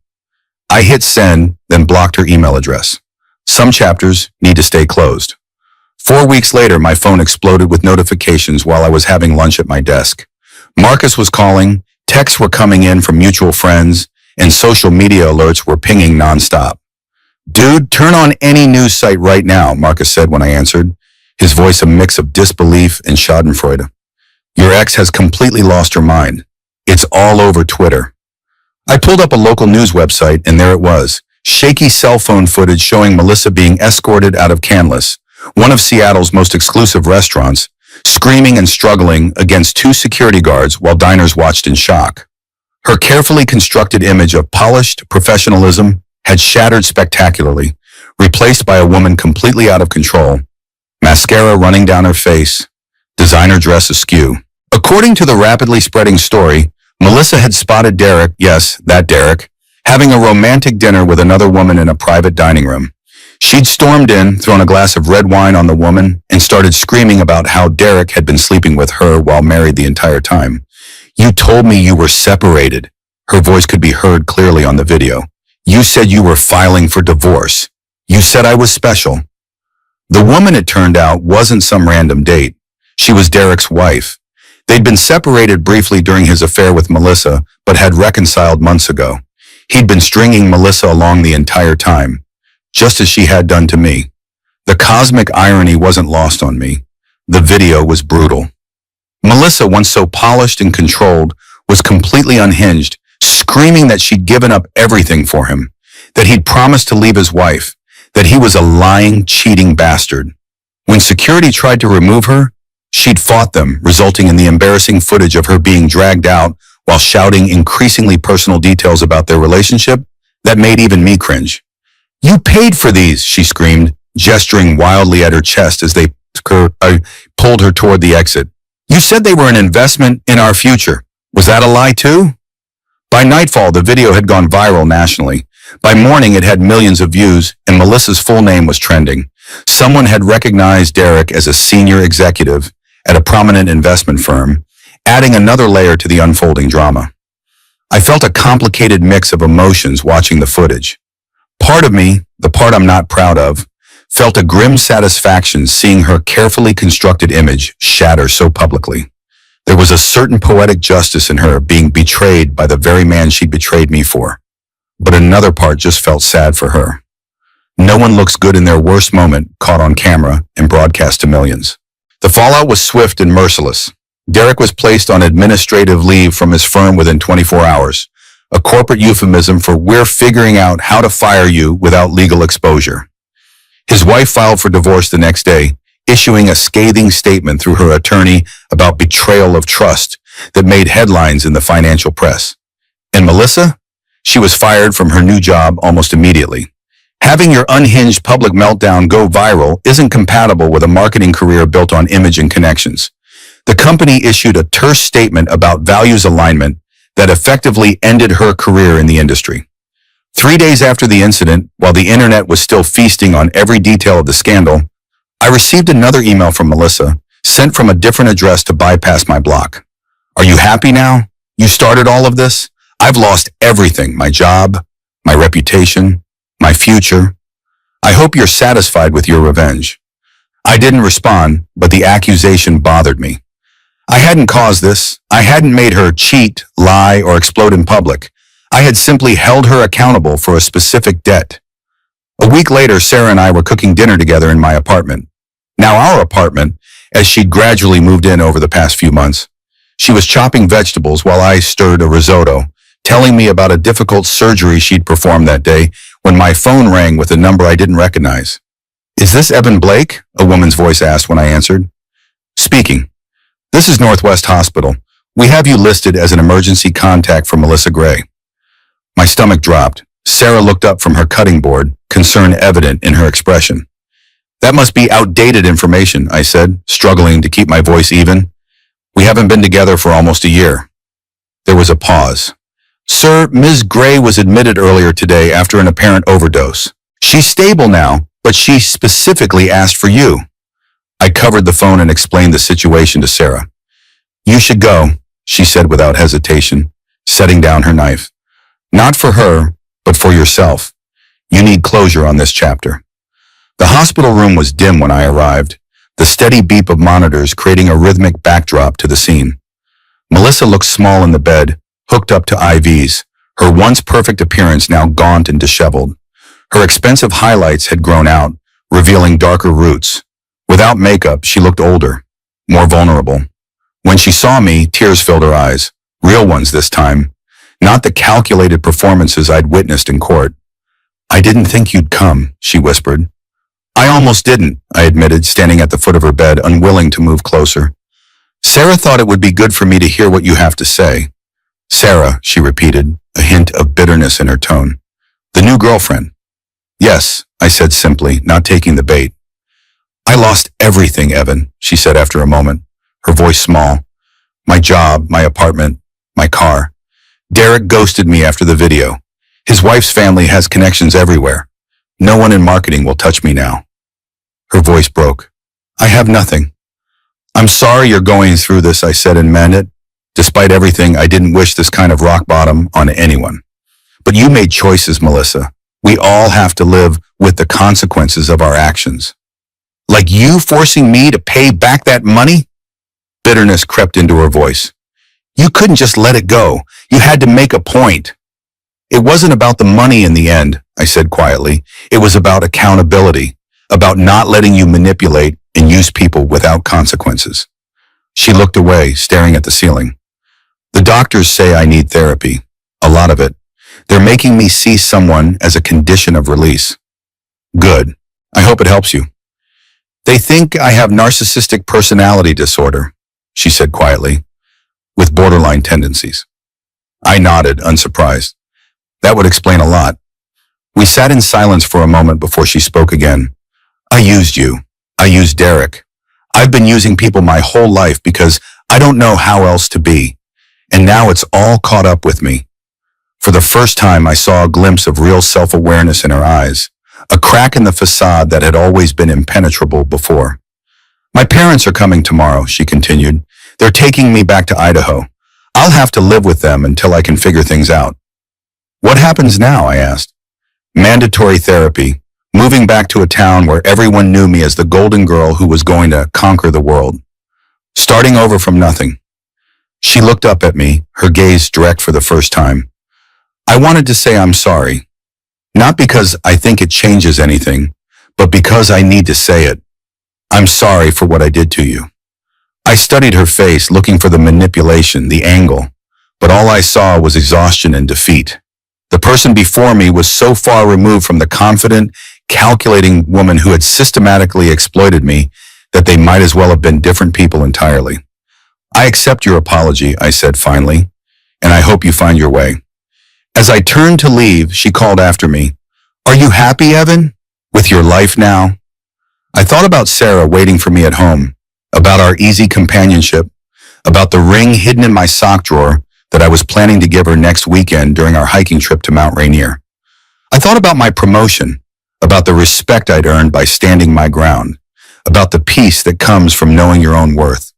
I hit send, then blocked her email address. Some chapters need to stay closed. 4 weeks later, my phone exploded with notifications while I was having lunch at my desk. Marcus was calling, texts were coming in from mutual friends, and social media alerts were pinging nonstop. Dude, turn on any news site right now, Marcus said when I answered, his voice a mix of disbelief and schadenfreude. Your ex has completely lost her mind. It's all over Twitter. I pulled up a local news website and there it was. Shaky cell phone footage showing Melissa being escorted out of Canlis, one of Seattle's most exclusive restaurants, screaming and struggling against two security guards while diners watched in shock. Her carefully constructed image of polished professionalism had shattered spectacularly, replaced by a woman completely out of control, mascara running down her face, designer dress askew. According to the rapidly spreading story, Melissa had spotted Derek, yes, that Derek, having a romantic dinner with another woman in a private dining room. She'd stormed in, thrown a glass of red wine on the woman, and started screaming about how Derek had been sleeping with her while married the entire time. You told me you were separated. Her voice could be heard clearly on the video. You said you were filing for divorce. You said I was special. The woman, it turned out, wasn't some random date. She was Derek's wife. They'd been separated briefly during his affair with Melissa, but had reconciled months ago. He'd been stringing Melissa along the entire time, just as she had done to me. The cosmic irony wasn't lost on me. The video was brutal. Melissa, once so polished and controlled, was completely unhinged, screaming that she'd given up everything for him, that he'd promised to leave his wife, that he was a lying, cheating bastard. When security tried to remove her, she'd fought them, resulting in the embarrassing footage of her being dragged out while shouting increasingly personal details about their relationship that made even me cringe. You paid for these, she screamed, gesturing wildly at her chest as they pulled her toward the exit. You said they were an investment in our future. Was that a lie too? By nightfall, the video had gone viral nationally. By morning, it had millions of views, and Melissa's full name was trending. Someone had recognized Derek as a senior executive at a prominent investment firm, adding another layer to the unfolding drama. I felt a complicated mix of emotions watching the footage. Part of me, the part I'm not proud of, felt a grim satisfaction seeing her carefully constructed image shatter so publicly. There was a certain poetic justice in her being betrayed by the very man she'd betrayed me for. But another part just felt sad for her. No one looks good in their worst moment, caught on camera and broadcast to millions. The fallout was swift and merciless. Derek was placed on administrative leave from his firm within 24 hours, a corporate euphemism for we're figuring out how to fire you without legal exposure. His wife filed for divorce the next day, issuing a scathing statement through her attorney about betrayal of trust that made headlines in the financial press. And Melissa? She was fired from her new job almost immediately. Having your unhinged public meltdown go viral isn't compatible with a marketing career built on image and connections. The company issued a terse statement about values alignment that effectively ended her career in the industry. 3 days after the incident, while the internet was still feasting on every detail of the scandal, I received another email from Melissa, sent from a different address to bypass my block. Are you happy now? You started all of this? I've lost everything, my job, my reputation, my future. I hope you're satisfied with your revenge. I didn't respond, but the accusation bothered me. I hadn't caused this. I hadn't made her cheat, lie, or explode in public. I had simply held her accountable for a specific debt. A week later, Sarah and I were cooking dinner together in my apartment. Now our apartment, as she'd gradually moved in over the past few months. She was chopping vegetables while I stirred a risotto, telling me about a difficult surgery she'd performed that day when my phone rang with a number I didn't recognize. Is this Evan Blake? A woman's voice asked when I answered. Speaking. This is Northwest Hospital. We have you listed as an emergency contact for Melissa Gray. My stomach dropped. Sarah looked up from her cutting board, concern evident in her expression. That must be outdated information, I said, struggling to keep my voice even. We haven't been together for almost a year. There was a pause. Sir, Ms. Gray was admitted earlier today after an apparent overdose. She's stable now, but she specifically asked for you. I covered the phone and explained the situation to Sarah. You should go, she said without hesitation, setting down her knife. Not for her, but for yourself. You need closure on this chapter. The hospital room was dim when I arrived, the steady beep of monitors creating a rhythmic backdrop to the scene. Melissa looked small in the bed, hooked up to IVs, her once perfect appearance now gaunt and disheveled. Her expensive highlights had grown out, revealing darker roots. Without makeup, she looked older, more vulnerable. When she saw me, tears filled her eyes. Real ones this time. Not the calculated performances I'd witnessed in court. "I didn't think you'd come," she whispered. "I almost didn't," I admitted, standing at the foot of her bed, unwilling to move closer. "Sarah thought it would be good for me to hear what you have to say." "Sarah," she repeated, a hint of bitterness in her tone. "The new girlfriend." "Yes," I said simply, not taking the bait. "I lost everything, Evan," she said after a moment, her voice small. "My job, my apartment, my car. Derek ghosted me after the video. His wife's family has connections everywhere. No one in marketing will touch me now." Her voice broke. "I have nothing." "I'm sorry you're going through this," I said and meant it. Despite everything, I didn't wish this kind of rock bottom on anyone. "But you made choices, Melissa. We all have to live with the consequences of our actions." "Like you forcing me to pay back that money?" Bitterness crept into her voice. "You couldn't just let it go. You had to make a point." "It wasn't about the money in the end," I said quietly. "It was about accountability, about not letting you manipulate and use people without consequences." She looked away, staring at the ceiling. "The doctors say I need therapy. A lot of it. They're making me see someone as a condition of release." "Good. I hope it helps you." "They think I have narcissistic personality disorder," she said quietly, "with borderline tendencies." I nodded, unsurprised. That would explain a lot. We sat in silence for a moment before she spoke again. "I used you. I used Derek. I've been using people my whole life because I don't know how else to be. And now it's all caught up with me." For the first time, I saw a glimpse of real self-awareness in her eyes, a crack in the facade that had always been impenetrable before. "My parents are coming tomorrow," she continued. "They're taking me back to Idaho. I'll have to live with them until I can figure things out." "What happens now?" I asked. "Mandatory therapy, moving back to a town where everyone knew me as the golden girl who was going to conquer the world. Starting over from nothing." She looked up at me, her gaze direct for the first time. "I wanted to say I'm sorry. Not because I think it changes anything, but because I need to say it. I'm sorry for what I did to you." I studied her face, looking for the manipulation, the angle, but all I saw was exhaustion and defeat. The person before me was so far removed from the confident, calculating woman who had systematically exploited me that they might as well have been different people entirely. "I accept your apology," I said finally, "and I hope you find your way." As I turned to leave, she called after me, "Are you happy, Evan, with your life now?" I thought about Sarah waiting for me at home, about our easy companionship, about the ring hidden in my sock drawer that I was planning to give her next weekend during our hiking trip to Mount Rainier. I thought about my promotion, about the respect I'd earned by standing my ground, about the peace that comes from knowing your own worth.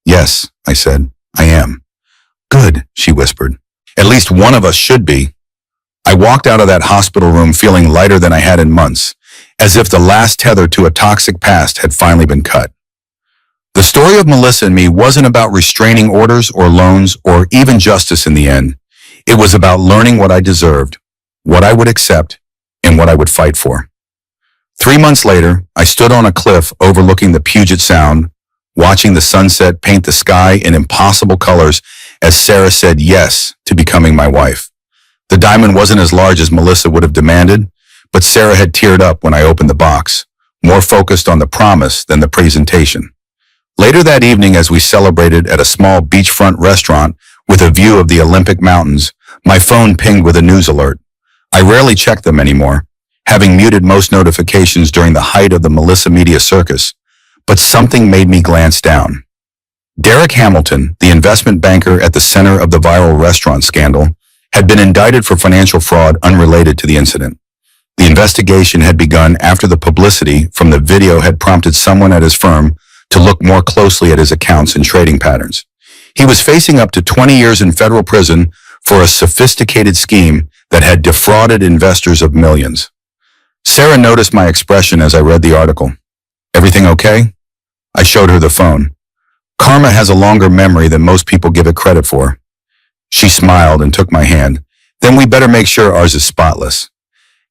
"Yes," I said, "I am." "Good," she whispered. "At least one of us should be." I walked out of that hospital room feeling lighter than I had in months, as if the last tether to a toxic past had finally been cut. The story of Melissa and me wasn't about restraining orders or loans or even justice in the end. It was about learning what I deserved, what I would accept, and what I would fight for. 3 months later, I stood on a cliff overlooking the Puget Sound, watching the sunset paint the sky in impossible colors as Sarah said yes to becoming my wife. The diamond wasn't as large as Melissa would have demanded, but Sarah had teared up when I opened the box, more focused on the promise than the presentation. Later that evening, as we celebrated at a small beachfront restaurant with a view of the Olympic Mountains, my phone pinged with a news alert. I rarely check them anymore, having muted most notifications during the height of the Melissa media circus, but something made me glance down. Derek Hamilton, the investment banker at the center of the viral restaurant scandal, had been indicted for financial fraud unrelated to the incident. The investigation had begun after the publicity from the video had prompted someone at his firm to look more closely at his accounts and trading patterns. He was facing up to 20 years in federal prison for a sophisticated scheme that had defrauded investors of millions. Sarah noticed my expression as I read the article. "Everything okay?" I showed her the phone. "Karma has a longer memory than most people give it credit for." She smiled and took my hand. "Then we better make sure ours is spotless."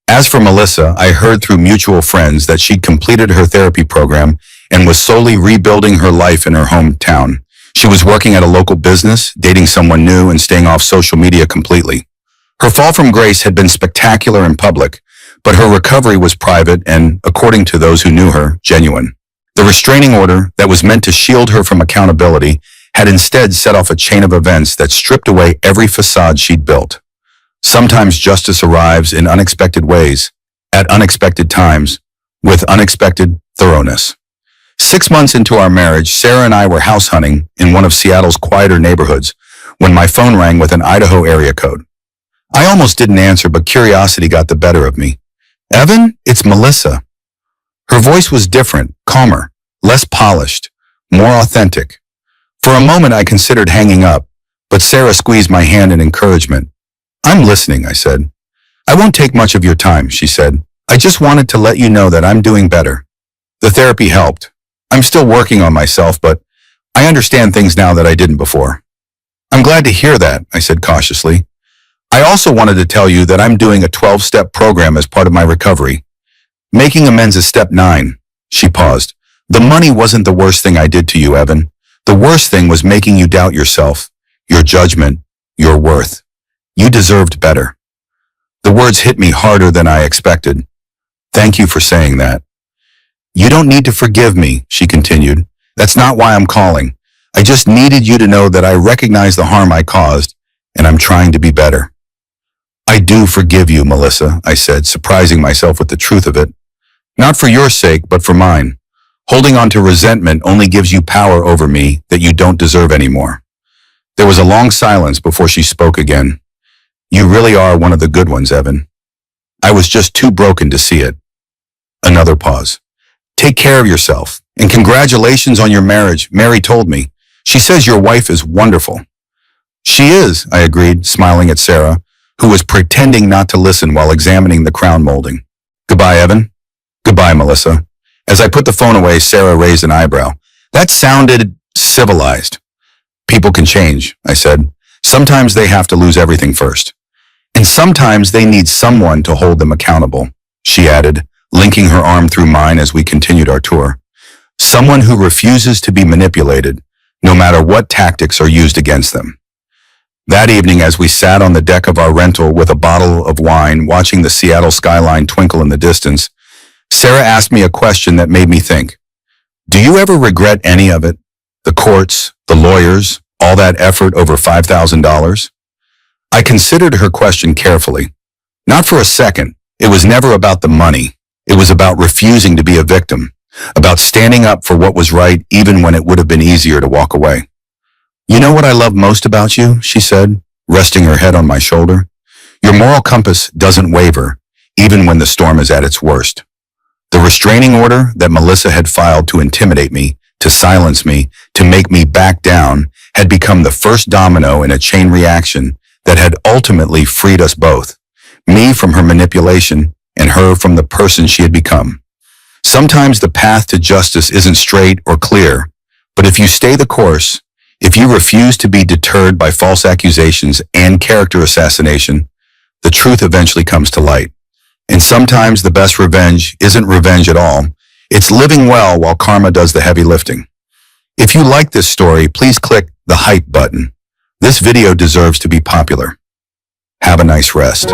As for Melissa, I heard through mutual friends that she'd completed her therapy program and was slowly rebuilding her life in her hometown. She was working at a local business, dating someone new, and staying off social media completely. Her fall from grace had been spectacular in public, but her recovery was private and, according to those who knew her, genuine. The restraining order that was meant to shield her from accountability had instead set off a chain of events that stripped away every facade she'd built. Sometimes justice arrives in unexpected ways, at unexpected times, with unexpected thoroughness. 6 months into our marriage, Sarah and I were house hunting in one of Seattle's quieter neighborhoods when my phone rang with an Idaho area code. I almost didn't answer, but curiosity got the better of me. "Evan, it's Melissa." Her voice was different, calmer, less polished, more authentic. For a moment, I considered hanging up, but Sarah squeezed my hand in encouragement. "I'm listening," I said. "I won't take much of your time," she said. "I just wanted to let you know that I'm doing better." The therapy helped. I'm still working on myself, but I understand things now that I didn't before. "I'm glad to hear that," I said cautiously. "I also wanted to tell you that I'm doing a 12-step program as part of my recovery. Making amends is step 9. She paused. "The money wasn't the worst thing I did to you, Evan. The worst thing was making you doubt yourself, your judgment, your worth. You deserved better." The words hit me harder than I expected. "Thank you for saying that." "You don't need to forgive me," she continued. "That's not why I'm calling. I just needed you to know that I recognize the harm I caused, and I'm trying to be better." "I do forgive you, Melissa," I said, surprising myself with the truth of it. "Not for your sake, but for mine. Holding on to resentment only gives you power over me that you don't deserve anymore." There was a long silence before she spoke again. "You really are one of the good ones, Evan. I was just too broken to see it." Another pause. "Take care of yourself, and congratulations on your marriage, Mary told me. She says your wife is wonderful." "She is," I agreed, smiling at Sarah, who was pretending not to listen while examining the crown molding. "Goodbye, Evan." "Goodbye, Melissa." As I put the phone away, Sarah raised an eyebrow. "That sounded civilized." "People can change," I said. "Sometimes they have to lose everything first. And sometimes they need someone to hold them accountable," she added, linking her arm through mine as we continued our tour. "Someone who refuses to be manipulated, no matter what tactics are used against them." That evening, as we sat on the deck of our rental with a bottle of wine, watching the Seattle skyline twinkle in the distance, Sarah asked me a question that made me think. "Do you ever regret any of it? The courts, the lawyers, all that effort over $5,000? I considered her question carefully. Not for a second. It was never about the money. It was about refusing to be a victim, about standing up for what was right even when it would have been easier to walk away. "You know what I love most about you?" she said, resting her head on my shoulder. "Your moral compass doesn't waver, even when the storm is at its worst." The restraining order that Melissa had filed to intimidate me, to silence me, to make me back down, had become the first domino in a chain reaction that had ultimately freed us both, me from her manipulation and her from the person she had become. Sometimes the path to justice isn't straight or clear, but if you stay the course, if you refuse to be deterred by false accusations and character assassination, the truth eventually comes to light. And sometimes the best revenge isn't revenge at all. It's living well while karma does the heavy lifting. If you like this story, please click the hype button. This video deserves to be popular. Have a nice rest.